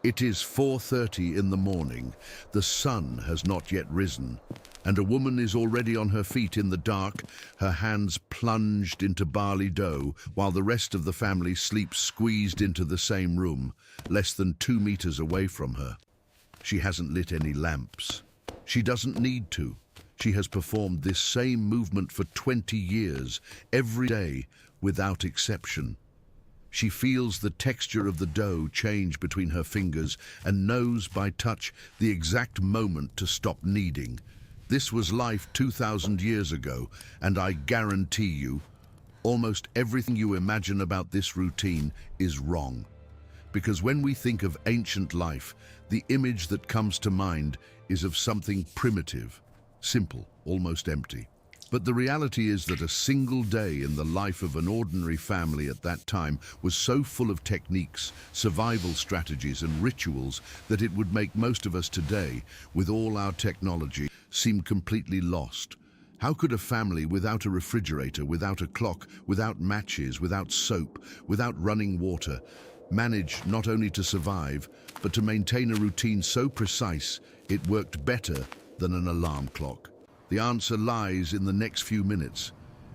It is 4:30 in the morning. The sun has not yet risen, and a woman is already on her feet in the dark, her hands plunged into barley dough, while the rest of the family sleeps squeezed into the same room, less than 2 meters away from her. She hasn't lit any lamps. She doesn't need to. She has performed this same movement for 20 years, every day, without exception. She feels the texture of the dough change between her fingers and knows by touch the exact moment to stop kneading. This was life 2,000 years ago, and I guarantee you, almost everything you imagine about this routine is wrong. Because when we think of ancient life, the image that comes to mind is of something primitive, simple, almost empty. But the reality is that a single day in the life of an ordinary family at that time was so full of techniques, survival strategies and rituals that it would make most of us today, with all our technology, seem completely lost. How could a family without a refrigerator, without a clock, without matches, without soap, without running water, manage not only to survive, but to maintain a routine so precise it worked better than an alarm clock? The answer lies in the next few minutes,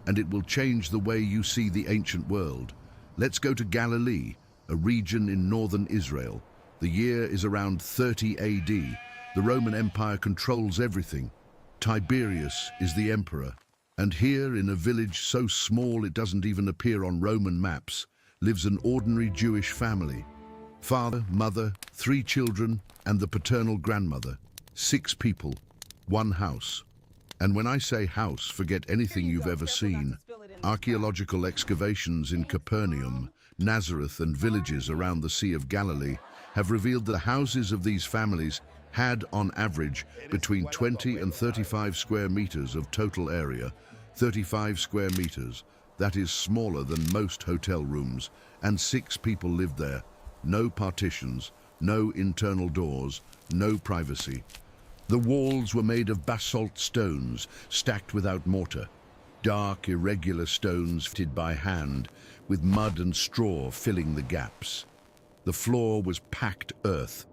and it will change the way you see the ancient world. Let's go to Galilee, a region in northern Israel. The year is around 30 AD. The Roman Empire controls everything. Tiberius is the emperor. And here, in a village so small it doesn't even appear on Roman maps, lives an ordinary Jewish family. Father, mother, 3 children, and the paternal grandmother. 6 people, 1 house. And when I say house, forget anything you've ever seen. Archaeological excavations in Capernaum, Nazareth, and villages around the Sea of Galilee have revealed that the houses of these families had, on average, between 20 and 35 square meters of total area. 35 square meters, that is smaller than most hotel rooms, and 6 people lived there. No partitions, no internal doors, no privacy. The walls were made of basalt stones, stacked without mortar. Dark, irregular stones fitted by hand, with mud and straw filling the gaps. The floor was packed earth,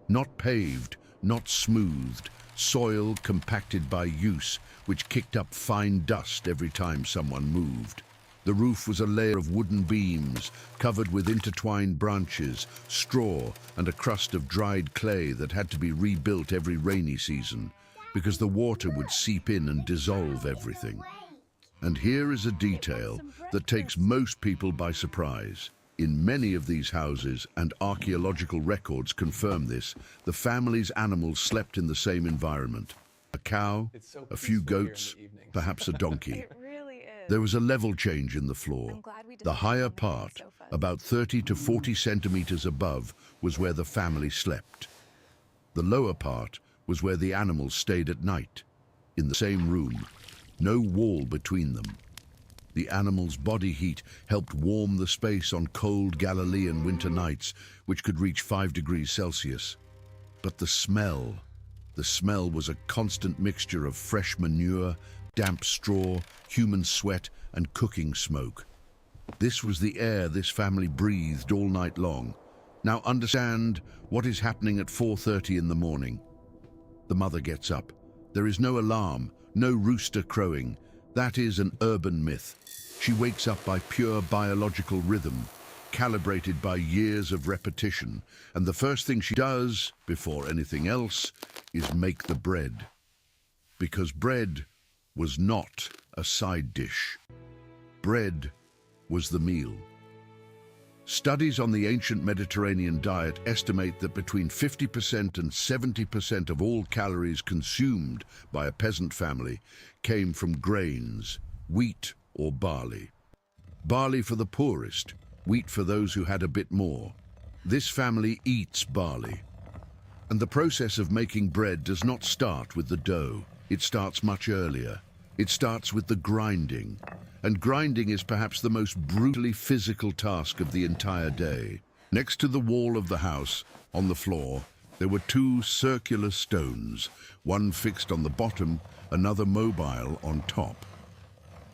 not paved, not smoothed, soil compacted by use, which kicked up fine dust every time someone moved. The roof was a layer of wooden beams, covered with intertwined branches, straw, and a crust of dried clay that had to be rebuilt every rainy season, because the water would seep in and dissolve everything. And here is a detail that takes most people by surprise. In many of these houses, and archaeological records confirm this, the family's animals slept in the same environment. A cow, a few goats, perhaps a donkey. There was a level change in the floor. The higher part, about 30 to 40 centimeters above, was where the family slept. The lower part was where the animals stayed at night, in the same room, no wall between them. The animals' body heat helped warm the space on cold Galilean winter nights, which could reach 5 degrees Celsius. But the smell was a constant mixture of fresh manure, damp straw, human sweat, and cooking smoke. This was the air this family breathed all night long. Now understand what is happening at 4:30 in the morning. The mother gets up. There is no alarm, no rooster crowing. That is an urban myth. She wakes up by pure biological rhythm, calibrated by years of repetition, and the first thing she does, before anything else, is make the bread. Because bread was not a side dish. Bread was the meal. Studies on the ancient Mediterranean diet estimate that between 50% and 70% of all calories consumed by a peasant family came from grains, wheat or barley. Barley for the poorest, wheat for those who had a bit more. This family eats barley. And the process of making bread does not start with the dough. It starts much earlier. It starts with the grinding. And grinding is perhaps the most brutally physical task of the entire day. Next to the wall of the house, on the floor, there were 2 circular stones, one fixed on the bottom, another mobile on top.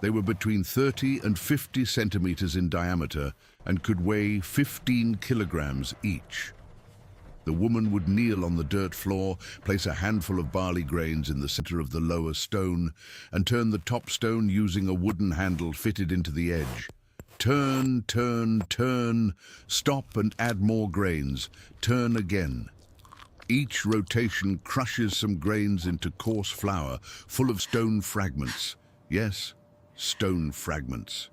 They were between 30 and 50 centimeters in diameter and could weigh 15 kilograms each. The woman would kneel on the dirt floor, place a handful of barley grains in the center of the lower stone, and turn the top stone using a wooden handle fitted into the edge. Turn, turn, turn, stop and add more grains, turn again. Each rotation crushes some grains into coarse flour, full of stone fragments. Yes, stone fragments.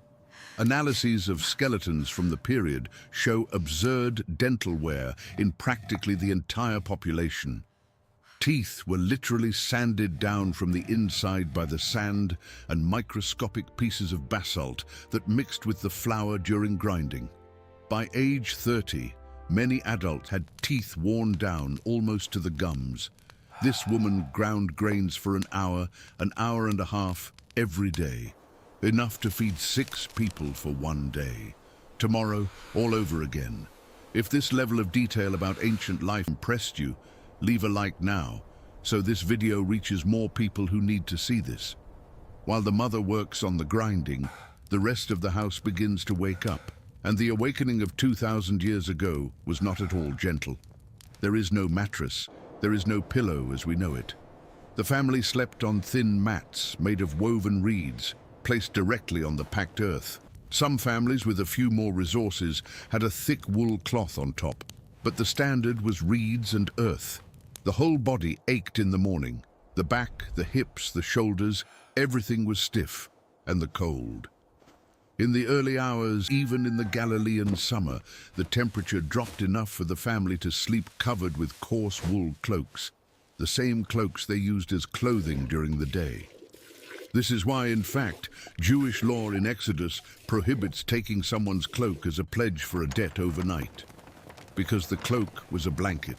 Analyses of skeletons from the period show absurd dental wear in practically the entire population. Teeth were literally sanded down from the inside by the sand and microscopic pieces of basalt that mixed with the flour during grinding. By age 30, many adults had teeth worn down almost to the gums. This woman ground grains for an hour and a half every day. Enough to feed 6 people for one day. Tomorrow, all over again. If this level of detail about ancient life impressed you, leave a like now, so this video reaches more people who need to see this. While the mother works on the grinding, the rest of the house begins to wake up, and the awakening of 2,000 years ago was not at all gentle. There is no mattress, there is no pillow as we know it. The family slept on thin mats made of woven reeds, placed directly on the packed earth. Some families with a few more resources had a thick wool cloth on top, but the standard was reeds and earth. The whole body ached in the morning. The back, the hips, the shoulders, everything was stiff, and the cold. In the early hours, even in the Galilean summer, the temperature dropped enough for the family to sleep covered with coarse wool cloaks, the same cloaks they used as clothing during the day. This is why, in fact, Jewish law in Exodus prohibits taking someone's cloak as a pledge for a debt overnight. Because the cloak was a blanket.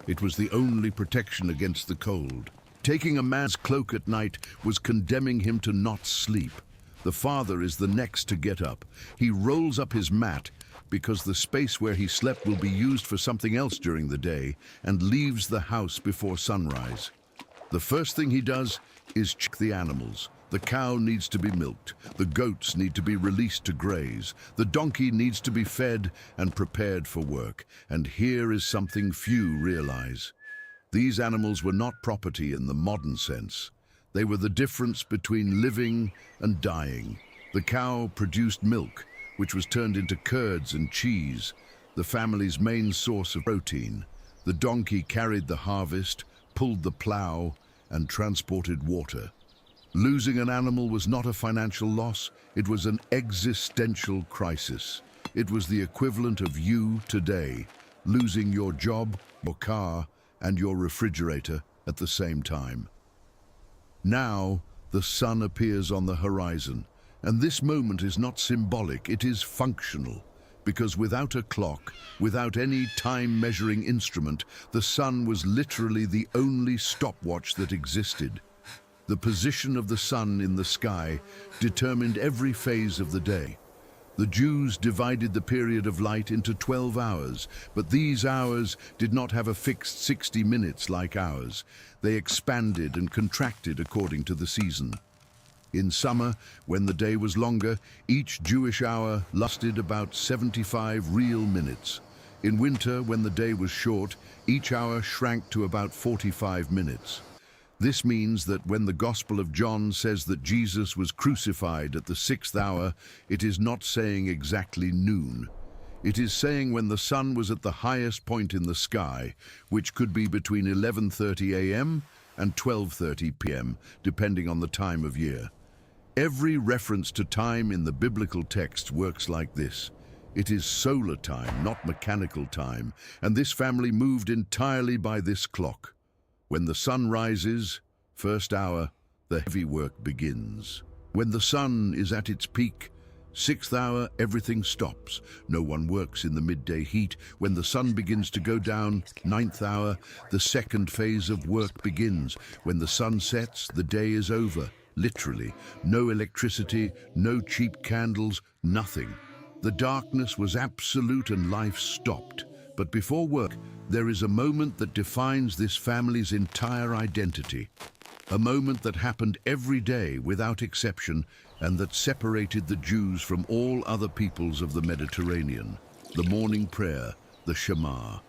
It was the only protection against the cold. Taking a man's cloak at night was condemning him to not sleep. The father is the next to get up. He rolls up his mat because the space where he slept will be used for something else during the day, and leaves the house before sunrise. The first thing he does is check the animals. The cow needs to be milked. The goats need to be released to graze. The donkey needs to be fed and prepared for work. And here is something few realize. These animals were not property in the modern sense. They were the difference between living and dying. The cow produced milk, which was turned into curds and cheese, the family's main source of protein. The donkey carried the harvest, pulled the plow, and transported water. Losing an animal was not a financial loss, it was an existential crisis. It was the equivalent of you today, losing your job, your car, and your refrigerator at the same time. Now, the sun appears on the horizon, and this moment is not symbolic, it is functional. Because without a clock, without any time-measuring instrument, the sun was literally the only stopwatch that existed. The position of the sun in the sky determined every phase of the day. The Jews divided the period of light into 12 hours, but these hours did not have a fixed 60 minutes like ours. They expanded and contracted according to the season. In summer, when the day was longer, each Jewish hour lasted about 75 real minutes. In winter, when the day was short, each hour shrank to about 45 minutes. This means that when the Gospel of John says that Jesus was crucified at the 6th hour, it is not saying exactly noon. It is saying when the sun was at the highest point in the sky, which could be between 11:30 a.m. and 12:30 p.m., depending on the time of year. Every reference to time in the biblical text works like this. It is solar time, not mechanical time, and this family moved entirely by this clock. When the sun rises, first hour, the heavy work begins. When the sun is at its peak, 6th hour, everything stops. No one works in the midday heat. When the sun begins to go down, 9th hour, the second phase of work begins. When the sun sets, the day is over. Literally, no electricity, no cheap candles, nothing. The darkness was absolute and life stopped. But before work, there is a moment that defines this family's entire identity. A moment that happened every day without exception and that separated the Jews from all other peoples of the Mediterranean. The morning prayer, the Shema.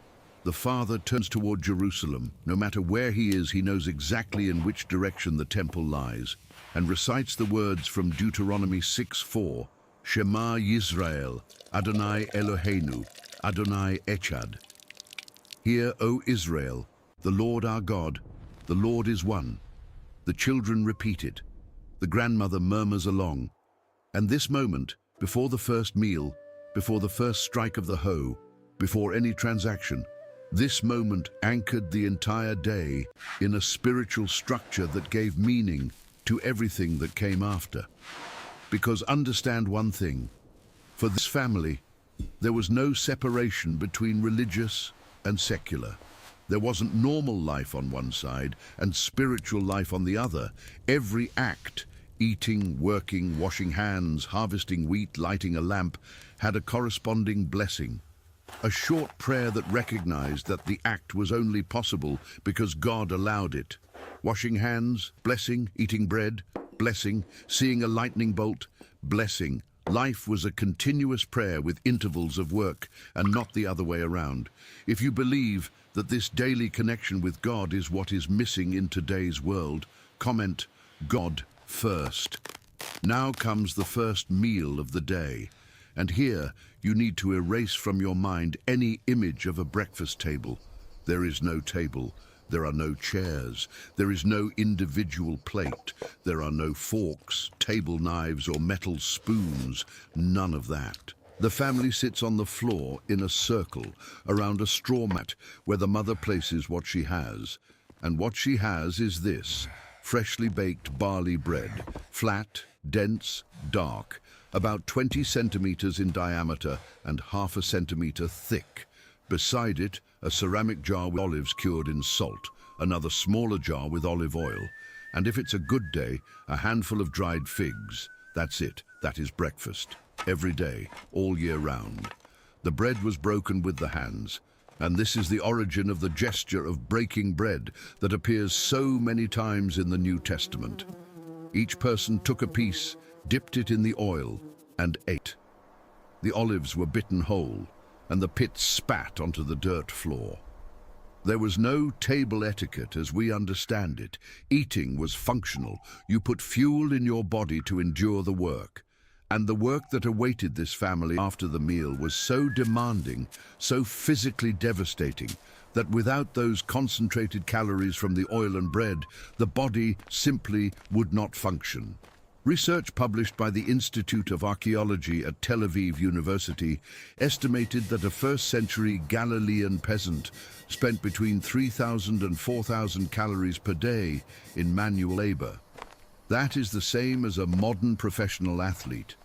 the father turns toward Jerusalem. No matter where he is, he knows exactly in which direction the temple lies, and recites the words from Deuteronomy 6:4, Shema Yisrael, Adonai Eloheinu, Adonai Echad. Hear, O Israel, the Lord our God, the Lord is one. The children repeat it. The grandmother murmurs along. And this moment, before the first meal, before the first strike of the hoe, before any transaction, this moment anchored the entire day in a spiritual structure that gave meaning to everything that came after. Because understand one thing, for this family, there was no separation between religious and secular. There wasn't normal life on one side and spiritual life on the other. Every act, eating, working, washing hands, harvesting wheat, lighting a lamp, had a corresponding blessing. A short prayer that recognized that the act was only possible because God allowed it. Washing hands, blessing, eating bread, blessing, seeing a lightning bolt, blessing. Life was a continuous prayer with intervals of work and not the other way around. If you believe that this daily connection with God is what is missing in today's world, comment God first. Now comes the first meal of the day. And here, you need to erase from your mind any image of a breakfast table. There is no table. There are no chairs. There is no individual plate. There are no forks, table knives, or metal spoons. None of that. The family sits on the floor in a circle around a straw mat where the mother places what she has. And what she has is this: freshly baked barley bread, flat, dense, dark, about 20 centimeters in diameter and half a centimeter thick. Beside it, a ceramic jar with olives cured in salt, another smaller jar with olive oil, and if it's a good day, a handful of dried figs. That's it. That is breakfast. Every day, all year round. The bread was broken with the hands, and this is the origin of the gesture of breaking bread that appears so many times in the New Testament. Each person took a piece, dipped it in the oil, and ate. The olives were bitten whole, and the pits spat onto the dirt floor. There was no table etiquette as we understand it. Eating was functional. You put fuel in your body to endure the work. And the work that awaited this family after the meal was so demanding, so physically devastating, that without those concentrated calories from the oil and bread, the body simply would not function. Research published by the Institute of Archaeology at Tel Aviv University estimated that a first-century Galilean peasant spent between 3,000 and 4,000 calories per day in manual labor. That is the same as a modern professional athlete,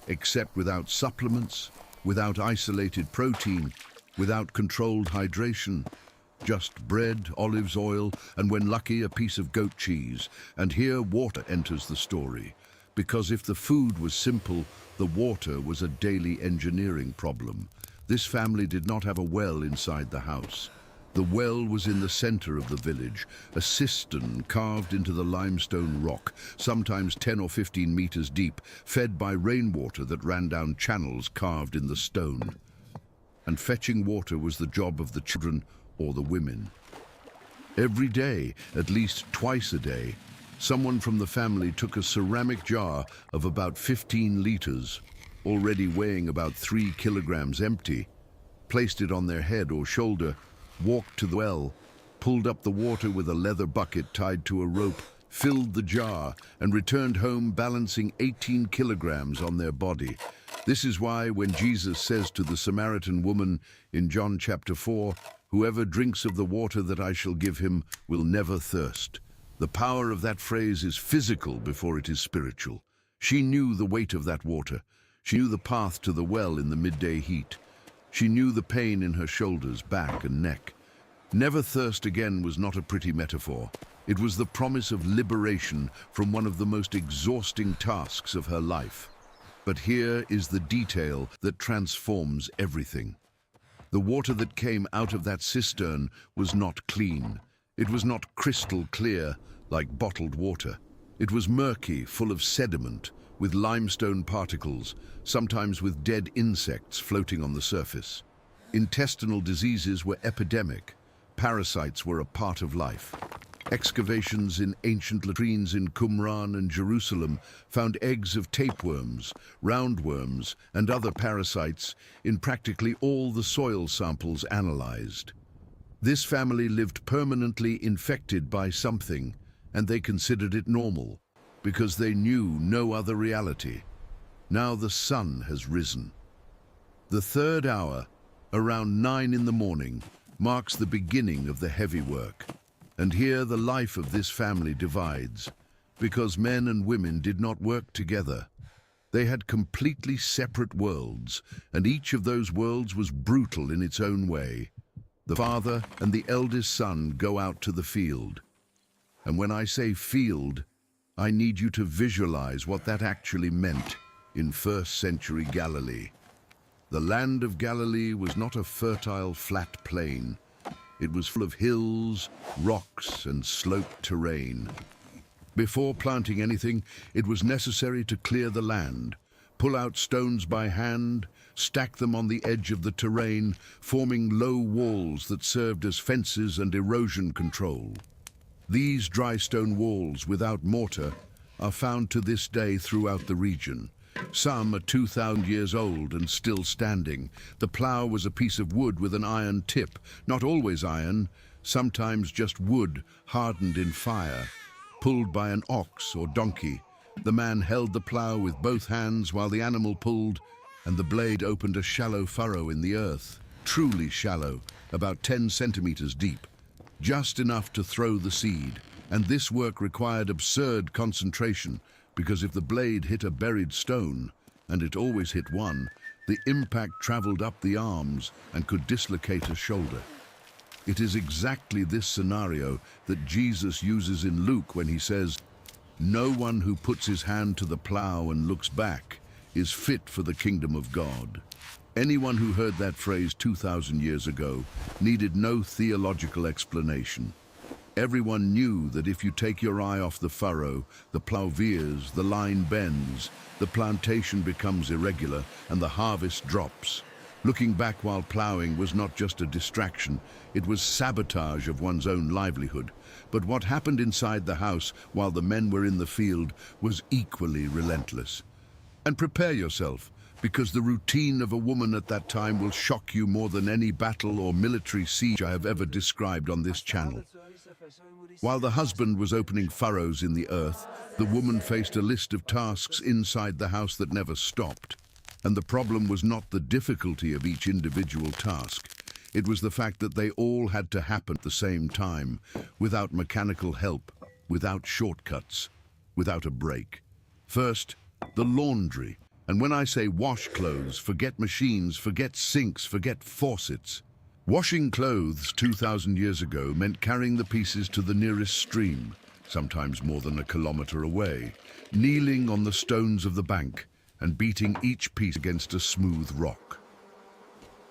except without supplements, without isolated protein, without controlled hydration. Just bread, olive oil, and when lucky, a piece of goat cheese. And here water enters the story. Because if the food was simple, the water was a daily engineering problem. This family did not have a well inside the house. The well was in the center of the village, a cistern carved into the limestone rock, sometimes 10 or 15 meters deep, fed by rainwater that ran down channels carved in the stone. And fetching water was the job of the children or the women. Every day, at least twice a day, someone from the family took a ceramic jar of about 15 liters, already weighing about 3 kilograms empty, placed it on their head or shoulder, walked to the well, pulled up the water with a leather bucket tied to a rope, filled the jar, and returned home balancing 18 kilograms on their body. This is why when Jesus says to the Samaritan woman in John chapter 4, "Whoever drinks of the water that I shall give him will never thirst." The power of that phrase is physical before it is spiritual. She knew the weight of that water. She knew the path to the well in the midday heat. She knew the pain in her shoulders, back, and neck. Never thirst again was not a pretty metaphor. It was the promise of liberation from one of the most exhausting tasks of her life. But here is the detail that transforms everything. The water that came out of that cistern was not clean. It was not crystal clear like bottled water. It was murky, full of sediment, with limestone particles, sometimes with dead insects floating on the surface. Intestinal diseases were epidemic. Parasites were a part of life. Excavations in ancient latrines in Qumran and Jerusalem found eggs of tapeworms, roundworms, and other parasites in practically all the soil samples analyzed. This family lived permanently infected by something, and they considered it normal, because they knew no other reality. Now the sun has risen. The third hour, around 9 in the morning, marks the beginning of the heavy work. And here the life of this family divides, because men and women did not work together. They had completely separate worlds, and each of those worlds was brutal in its own way. The father and the eldest son go out to the field. And when I say field, I need you to visualize what that actually meant in first century Galilee. The land of Galilee was not a fertile, flat plain. It was full of hills, rocks, and sloped terrain. Before planting anything, it was necessary to clear the land, pull out stones by hand, stack them on the edge of the terrain, forming low walls that served as fences and erosion control. These dry stone walls without mortar are found to this day throughout the region. Some are 2,000 years old and still standing. The plow was a piece of wood with an iron tip, not always iron, sometimes just wood hardened in fire, pulled by an ox or donkey. The man held the plow with both hands while the animal pulled, and the blade opened a shallow furrow in the earth, truly shallow, about 10 centimeters deep, just enough to throw the seed. And this work required absurd concentration, because if the blade hit a buried stone, and it always hit one, the impact traveled up the arms and could dislocate a shoulder. It is exactly this scenario that Jesus uses in Luke when he says, "No one who puts his hand to the plow and looks back is fit for the kingdom of God." Anyone who heard that phrase 2,000 years ago needed no theological explanation. Everyone knew that if you take your eye off the furrow, the plow veers, the line bends, the plantation becomes irregular, and the harvest drops. Looking back while plowing was not just a distraction, it was sabotage of one's own livelihood. But what happened inside the house while the men were in the field was equally relentless. And prepare yourself, because the routine of a woman at that time will shock you more than any battle or military siege I have ever described on this channel. While the husband was opening furrows in the earth, the woman faced a list of tasks inside the house that never stopped. And the problem was not the difficulty of each individual task. It was the fact that they all had to happen at the same time, without mechanical help, without shortcuts, without a break. First, the laundry. And when I say wash clothes, forget machines, forget sinks, forget faucets. Washing clothes 2,000 years ago meant carrying the pieces to the nearest stream, sometimes more than a kilometer away, kneeling on the stones of the bank and beating each piece against a smooth rock.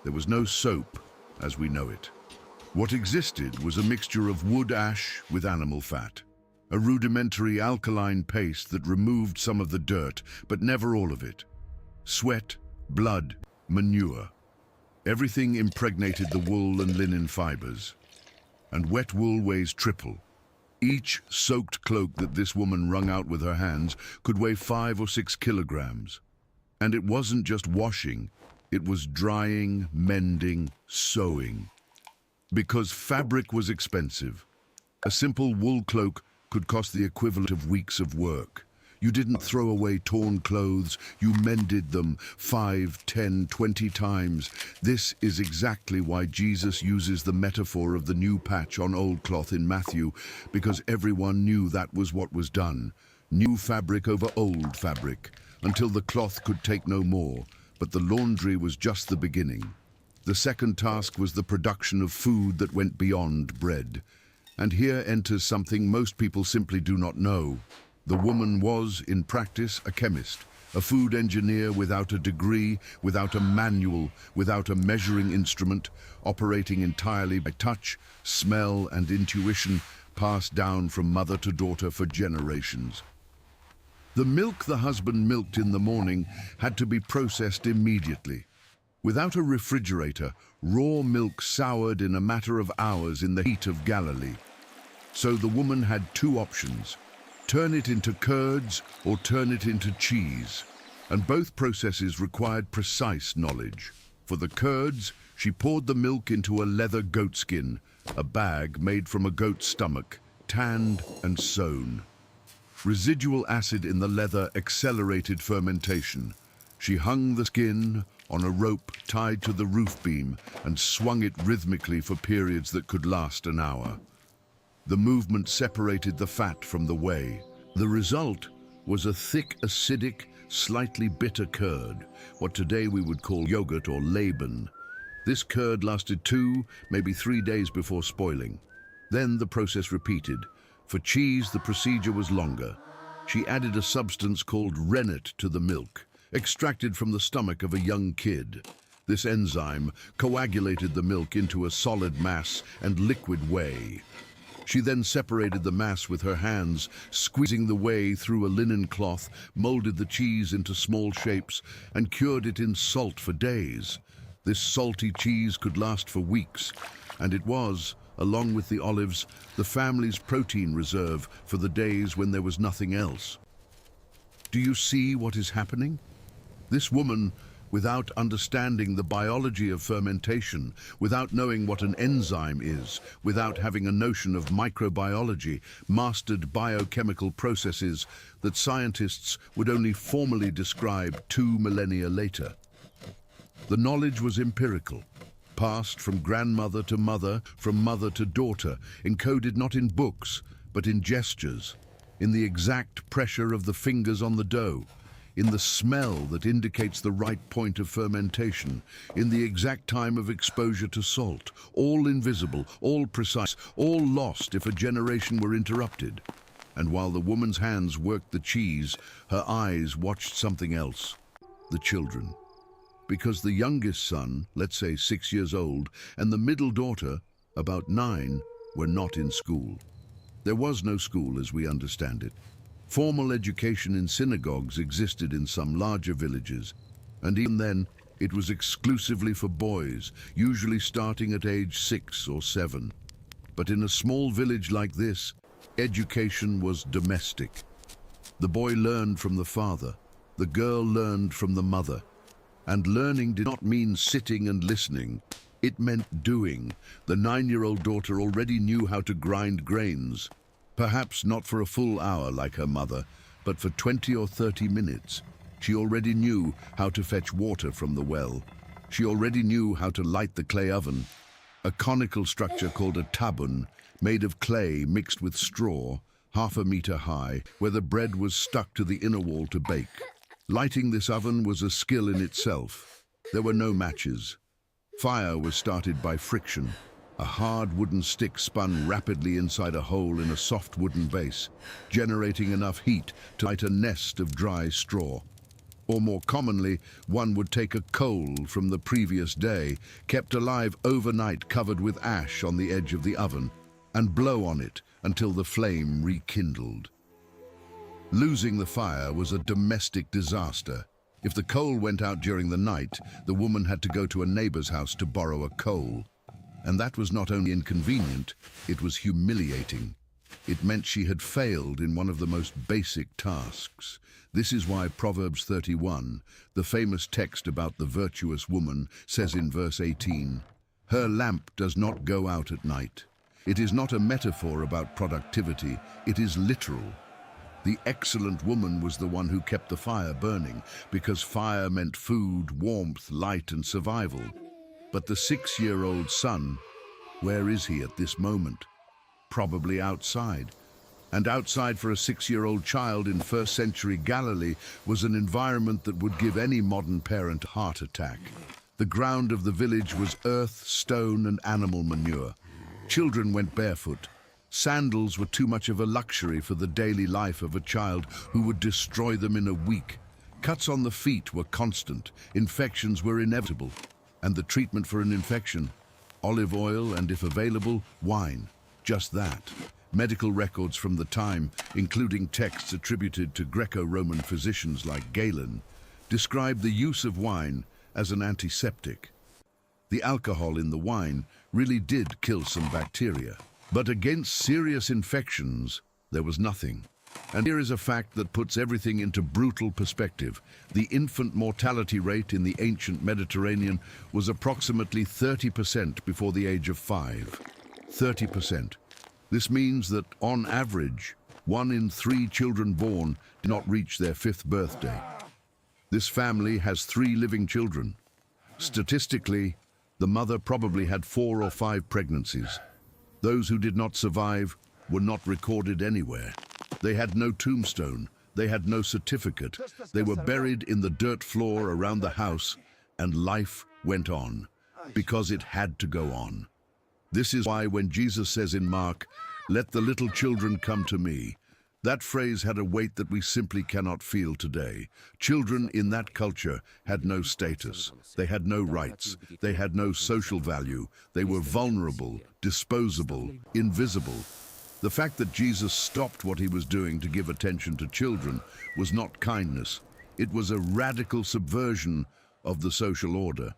There was no soap, as we know it. What existed was a mixture of wood ash with animal fat, a rudimentary alkaline paste that removed some of the dirt, but never all of it. Sweat, blood, manure. Everything impregnated the wool and linen fibers. And wet wool weighs triple. Each soaked cloak that this woman wrung out with her hands could weigh 5 or 6 kilograms. And it wasn't just washing, it was drying, mending, sewing. Because fabric was expensive. A simple wool cloak could cost the equivalent of weeks of work. You didn't throw away torn clothes, you mended them 5, 10, 20 times. This is exactly why Jesus uses the metaphor of the new patch on old cloth in Matthew, because everyone knew that was what was done. New fabric over old fabric, until the cloth could take no more. But the laundry was just the beginning. The second task was the production of food that went beyond bread. And here enters something most people simply do not know. The woman was, in practice, a chemist, a food engineer without a degree, without a manual, without a measuring instrument, operating entirely by touch, smell, and intuition, passed down from mother to daughter for generations. The milk the husband milked in the morning had to be processed immediately. Without a refrigerator, raw milk soured in a matter of hours in the heat of Galilee. So the woman had two options: turn it into curds or turn it into cheese. And both processes required precise knowledge. For the curds, she poured the milk into a leather goatskin, a bag made from a goat's stomach, tanned and sewn. Residual acid in the leather accelerated fermentation. She hung the skin on a rope tied to the roof beam and swung it rhythmically for periods that could last an hour. The movement separated the fat from the whey. The result was a thick, acidic, slightly bitter curd, what today we would call yogurt or Laban. This curd lasted 2, maybe 3 days before spoiling. Then the process repeated. For cheese, the procedure was longer. She added a substance called rennet to the milk, extracted from the stomach of a young kid. This enzyme coagulated the milk into a solid mass and liquid whey. She then separated the mass with her hands, squeezing the whey through a linen cloth, molded the cheese into small shapes, and cured it in salt for days. This salty cheese could last for weeks, and it was, along with the olives, the family's protein reserve for the days when there was nothing else. Do you see what is happening? This woman, without understanding the biology of fermentation, without knowing what an enzyme is, without having a notion of microbiology, mastered biochemical processes that scientists would only formally describe 2 millennia later. The knowledge was empirical, passed from grandmother to mother, from mother to daughter, encoded not in books, but in gestures, in the exact pressure of the fingers on the dough, in the smell that indicates the right point of fermentation, in the exact time of exposure to salt, all invisible, all precise, all lost if a generation were interrupted. And while the woman's hands worked the cheese, her eyes watched something else: the children. Because the youngest son, let's say 6 years old, and the middle daughter, about 9, were not in school. There was no school as we understand it. Formal education in synagogues existed in some larger villages, and even then, it was exclusively for boys, usually starting at age 6 or 7. But in a small village like this, education was domestic. The boy learned from the father, the girl learned from the mother. And learning did not mean sitting and listening. It meant doing. The 9-year-old daughter already knew how to grind grains. Perhaps not for a full hour like her mother, but for 20 or 30 minutes. She already knew how to fetch water from the well. She already knew how to light the clay oven, a conical structure called a tabun, made of clay mixed with straw, 1/2 meter high, where the bread was stuck to the inner wall to bake. Lighting this oven was a skill in itself. There were no matches. Fire was started by friction. A hard wooden stick spun rapidly inside a hole in a soft wooden base, generating enough heat to light a nest of dry straw. Or more commonly, one would take a coal from the previous day, kept alive overnight covered with ash on the edge of the oven, and blow on it until the flame rekindled. Losing the fire was a domestic disaster. If the coal went out during the night, the woman had to go to a neighbor's house to borrow a coal. And that was not only inconvenient, it was humiliating. It meant she had failed in one of the most basic tasks. This is why Proverbs 31, the famous text about the virtuous woman, says in verse 18, "Her lamp does not go out at night." It is not a metaphor about productivity, it is literal. The excellent woman was the one who kept the fire burning, because fire meant food, warmth, light, and survival. But the 6-year-old son, where is he at this moment? Probably outside. And outside for a 6-year-old child in first-century Galilee was an environment that would give any modern parent a heart attack. The ground of the village was earth, stone, and animal manure. Children went barefoot. Sandals were too much of a luxury for the daily life of a child who would destroy them in a week. Cuts on the feet were constant. Infections were inevitable. And the treatment for an infection? Olive oil and, if available, wine. Just that. Medical records from the time, including texts attributed to Greco-Roman physicians like Galen, describe the use of wine as an antiseptic. The alcohol in the wine really did kill some bacteria. But against serious infections, there was nothing. And here is a fact that puts everything into brutal perspective. The infant mortality rate in the ancient Mediterranean was approximately 30% before the age of 5. 30%. This means that, on average, 1 in 3 children born do not reach their 5th birthday. This family has 3 living children. Statistically, the mother probably had 4 or 5 pregnancies. Those who did not survive were not recorded anywhere. They had no tombstone, they had no certificate. They were buried in the dirt floor around the house, and life went on, because it had to go on. This is why when Jesus says in Mark, "Let the little children come to me," that phrase had a weight that we simply cannot feel today. Children in that culture had no status. They had no rights. They had no social value. They were vulnerable, disposable, invisible. The fact that Jesus stopped what he was doing to give attention to children was not kindness. It was a radical subversion of the social order.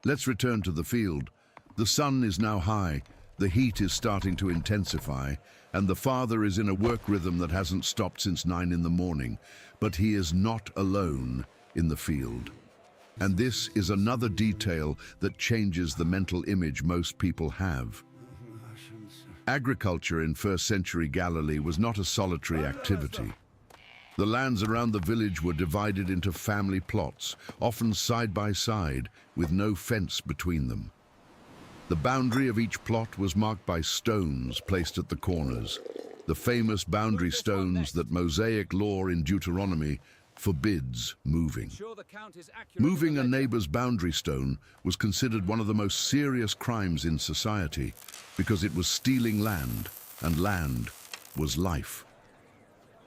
Let's return to the field. The sun is now high. The heat is starting to intensify, and the father is in a work rhythm that hasn't stopped since 9 in the morning. But he is not alone in the field. And this is another detail that changes the mental image most people have. Agriculture in first-century Galilee was not a solitary activity. The lands around the village were divided into family plots, often side by side, with no fence between them. The boundary of each plot was marked by stones placed at the corners, the famous boundary stones that Mosaic law in Deuteronomy forbids moving. Moving a neighbor's boundary stone was considered one of the most serious crimes in society because it was stealing land, and land was life.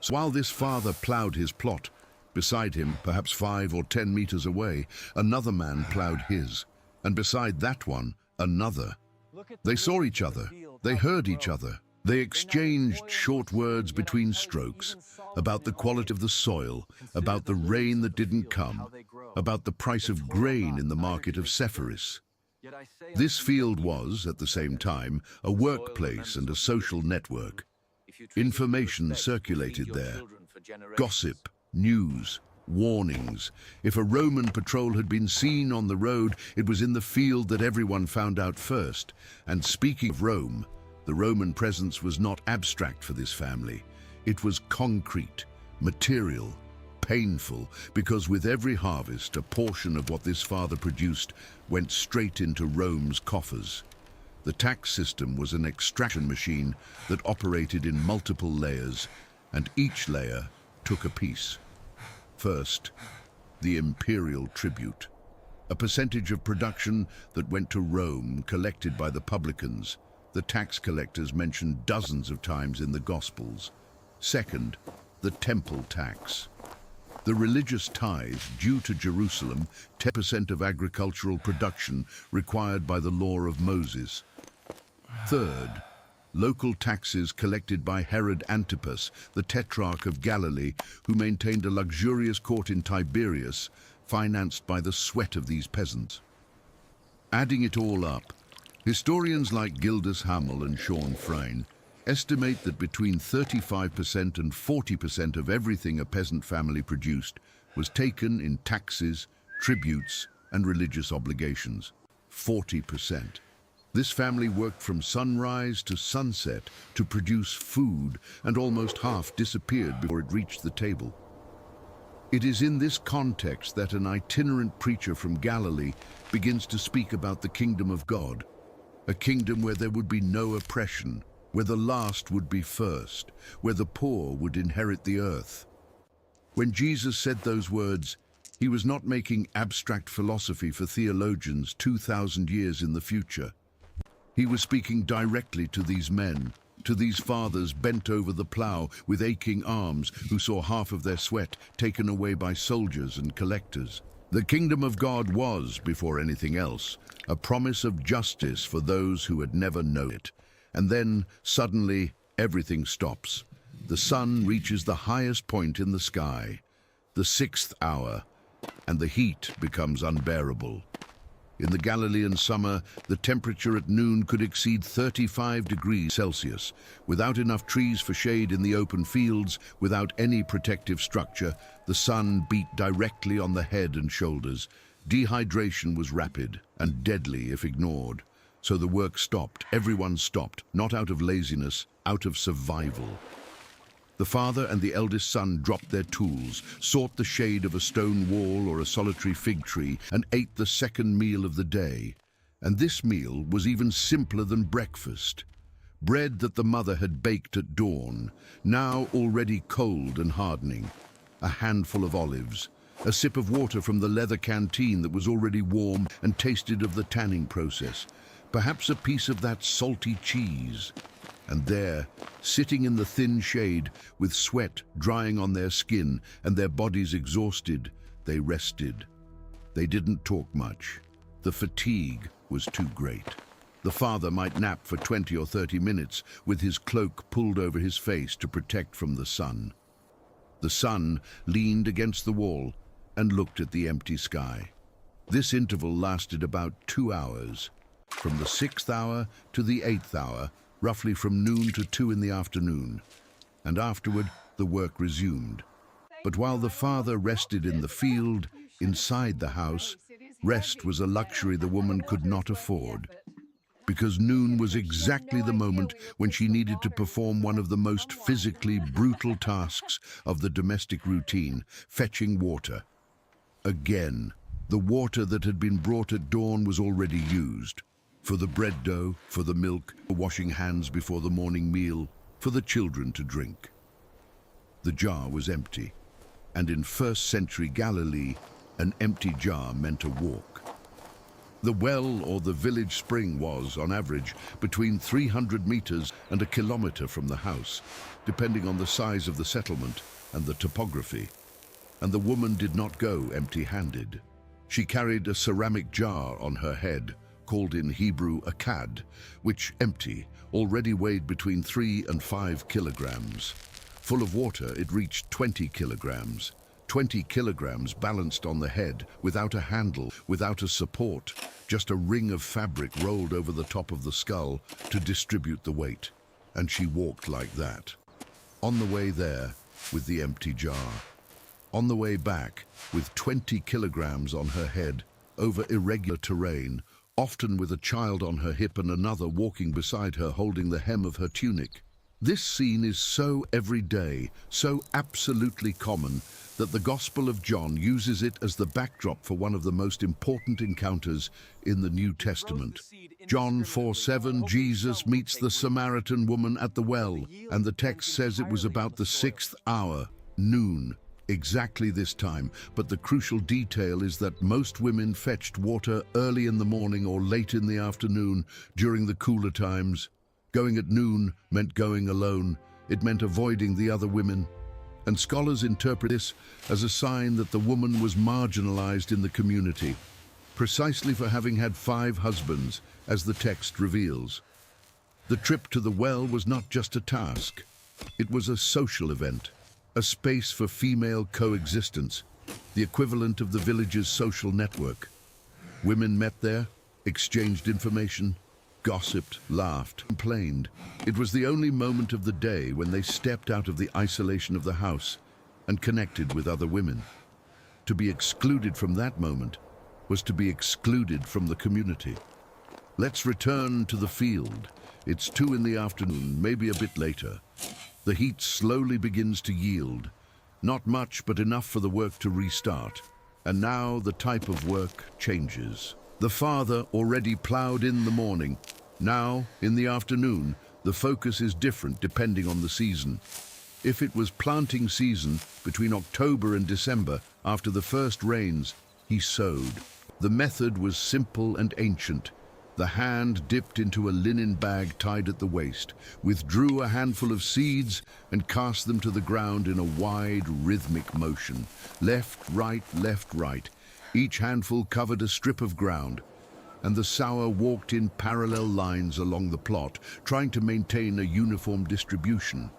So while this father plowed his plot, beside him, perhaps 5 or 10 meters away, another man plowed his, and beside that one, another. They saw each other, they heard each other, they exchanged short words between strokes about the quality of the soil, about the rain that didn't come, about the price of grain in the market of Sepphoris. This field was, at the same time, a workplace and a social network. Information circulated there. Gossip, news, warnings. If a Roman patrol had been seen on the road, it was in the field that everyone found out first. And speaking of Rome, the Roman presence was not abstract for this family. It was concrete, material, painful, because with every harvest, a portion of what this father produced went straight into Rome's coffers. The tax system was an extraction machine that operated in multiple layers, and each layer took a piece. First, the imperial tribute, a percentage of production that went to Rome collected by the publicans, the tax collectors mentioned dozens of times in the Gospels. Second, the temple tax, the religious tithe due to Jerusalem, 10% of agricultural production required by the law of Moses. Third, local taxes collected by Herod Antipas, the tetrarch of Galilee, who maintained a luxurious court in Tiberias, financed by the sweat of these peasants. Adding it all up, historians like Gildas Hamel and Sean Frein estimate that between 35% and 40% of everything a peasant family produced was taken in taxes, tributes, and religious obligations. 40%. This family worked from sunrise to sunset to produce food, and almost half disappeared before it reached the table. It is in this context that an itinerant preacher from Galilee begins to speak about the kingdom of God, a kingdom where there would be no oppression, where the last would be first, where the poor would inherit the earth. When Jesus said those words, he was not making abstract philosophy for theologians 2,000 years in the future. He was speaking directly to these men, to these fathers bent over the plow with aching arms, who saw half of their sweat taken away by soldiers and collectors. The kingdom of God was, before anything else, a promise of justice for those who had never known it. And then, suddenly, everything stops. The sun reaches the highest point in the sky. The 6th hour, and the heat becomes unbearable. In the Galilean summer, the temperature at noon could exceed 35 degrees Celsius. Without enough trees for shade in the open fields, without any protective structure, the sun beat directly on the head and shoulders. Dehydration was rapid and deadly if ignored. So the work stopped. Everyone stopped, not out of laziness, out of survival. The father and the eldest son dropped their tools, sought the shade of a stone wall or a solitary fig tree, and ate the second meal of the day. And this meal was even simpler than breakfast. Bread that the mother had baked at dawn, now already cold and hardening. A handful of olives, a sip of water from the leather canteen that was already warm and tasted of the tanning process. Perhaps a piece of that salty cheese. And there, sitting in the thin shade, with sweat drying on their skin and their bodies exhausted, they rested. They didn't talk much. The fatigue was too great. The father might nap for 20 or 30 minutes with his cloak pulled over his face to protect from the sun. The son leaned against the wall and looked at the empty sky. This interval lasted about 2 hours, from the 6th hour to the 8th hour, roughly from noon to 2 in the afternoon, and afterward the work resumed. But while the father rested in the field, inside the house, rest was a luxury the woman could not afford, because noon was exactly the moment when she needed to perform one of the most physically brutal tasks of the domestic routine, fetching water. Again, the water that had been brought at dawn was already used. For the bread dough, for the milk, for washing hands before the morning meal, for the children to drink. The jar was empty, and in first-century Galilee, an empty jar meant a walk. The well or the village spring was, on average, between 300 meters and a kilometer from the house, depending on the size of the settlement and the topography. And the woman did not go empty-handed. She carried a ceramic jar on her head, called in Hebrew a cad, which, empty, already weighed between 3 and 5 kilograms. Full of water, it reached 20 kilograms. 20 kilograms balanced on the head, without a handle, without a support, just a ring of fabric rolled over the top of the skull to distribute the weight. And she walked like that. On the way there, with the empty jar. On the way back, with 20 kilograms on her head, over irregular terrain, often with a child on her hip and another walking beside her holding the hem of her tunic. This scene is so everyday, so absolutely common, that the Gospel of John uses it as the backdrop for one of the most important encounters in the New Testament. John 4:7, Jesus meets the Samaritan woman at the well, and the text says it was about the 6th hour, noon. Exactly this time, but the crucial detail is that most women fetched water early in the morning or late in the afternoon during the cooler times. Going at noon meant going alone. It meant avoiding the other women. And scholars interpret this as a sign that the woman was marginalized in the community, precisely for having had 5 husbands, as the text reveals. The trip to the well was not just a task. It was a social event. A space for female coexistence, the equivalent of the village's social network. Women met there, exchanged information, gossiped, laughed, complained. It was the only moment of the day when they stepped out of the isolation of the house and connected with other women. To be excluded from that moment was to be excluded from the community. Let's return to the field. It's 2 in the afternoon, maybe a bit later. The heat slowly begins to yield. Not much, but enough for the work to restart. And now the type of work changes. The father already plowed in the morning. Now, in the afternoon, the focus is different depending on the season. If it was planting season, between October and December, after the first rains, he sowed. The method was simple and ancient. The hand dipped into a linen bag tied at the waist, withdrew a handful of seeds, and cast them to the ground in a wide, rhythmic motion. Left, right. Each handful covered a strip of ground, and the sower walked in parallel lines along the plot, trying to maintain a uniform distribution.